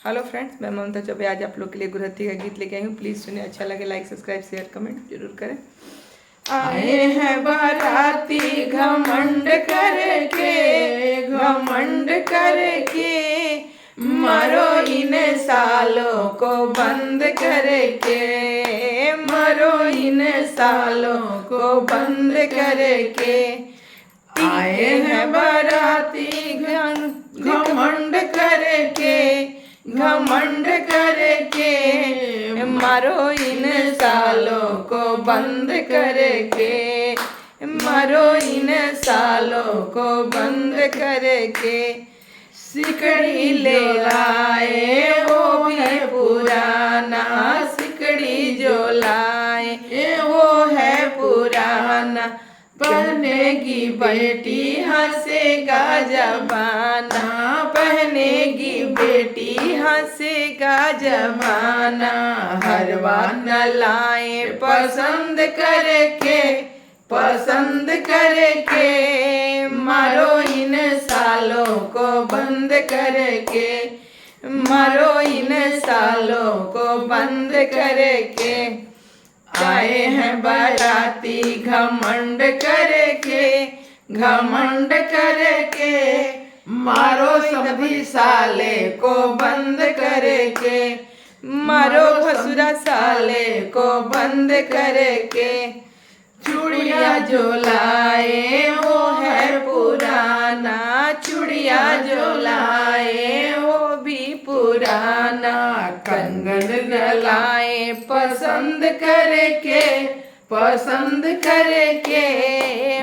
Hello friends, मैं ममता चौबे आज आप लोग के लिए गुरहथी का गीत लेके आई हूँ। प्लीज़ सुनिए, अच्छा लगे लाइक सब्सक्राइब शेयर कमेंट जरूर करें। आए हैं बाराती घमंड करके, घमंड करके, मरो इन सालों को बंद करके, मरो इन सालों को बंद करके। आए हैं बाराती घमंड करके, घमंड करके, मारो इन सालों को बंद करके, मारो इन सालों को बंद करके। सिकड़ी ले लाए वो भी पुराना, सिकड़ी जो लाए वो है पुराना। पहनेगी बेटी हंसेगा जमाना, पहनेगी बेटी हंसेगा जमाना। हरवा न लाए पसंद करके, पसंद करके, मारो इन सालों को बंद करके, मारो इन सालों को बंद करके। आए हैं बाराती घमंड करके, घमंड करके, मारो सभी साले को बंद करके, मारो भसुरा साले को बंद करके। चूड़िया जो लाए वो है पुराना, चूड़िया जो लाए वो भी पुराना। कंगन न लाए पसंद करके, पसंद करके,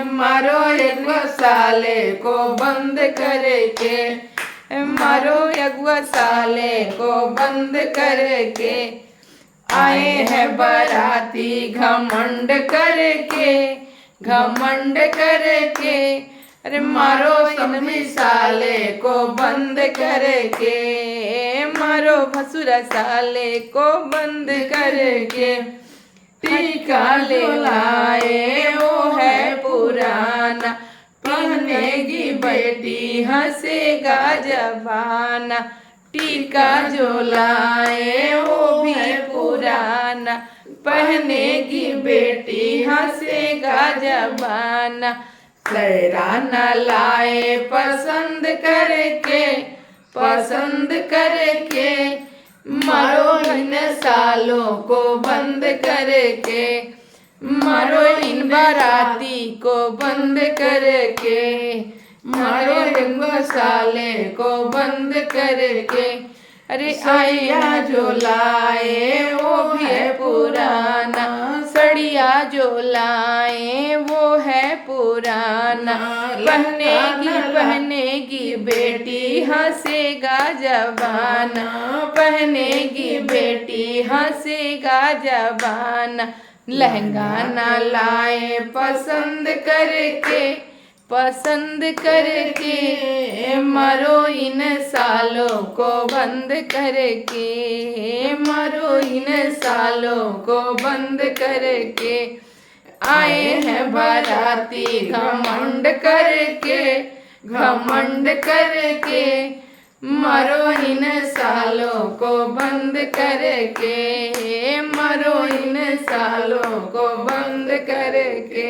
मारो एक साले को बंद करके, मारो एक साले को बंद करके। आए हैं बाराती घमंड करके, घमंड करके, अरे मारो सभी साले को बंद करके, मारो भसुरा साले को बंद करके। टीका ले लाए वो है पुराना, पहनेगी बेटी हंसेगा जमाना। टीका जो लाए वो भी पुराना, पहनेगी बेटी हंसेगा जमाना। लहरा न लाए पसंद करके, पसंद करके, मारो इन सालों को बंद करके, मारो इन बाराती को बंद करके, मारो इन साले को बंद करके। अरे आया जो लाए वो भी है पुराना, सड़िया जो लाए वो है पुराना। पहनेगी पहनेगी बेटी हंसेगा जमाना, पहनेगी बेटी हंसेगा जमाना। लहंगा न लाए पसंद करके, पसंद करके, मारो इन सालों को बंद करके, मारो इन सालों को बंद करके। आए हैं बाराती घमंड करके, घमंड करके, मारो इन सालों को बंद करके, मारो इन सालों को बंद करके।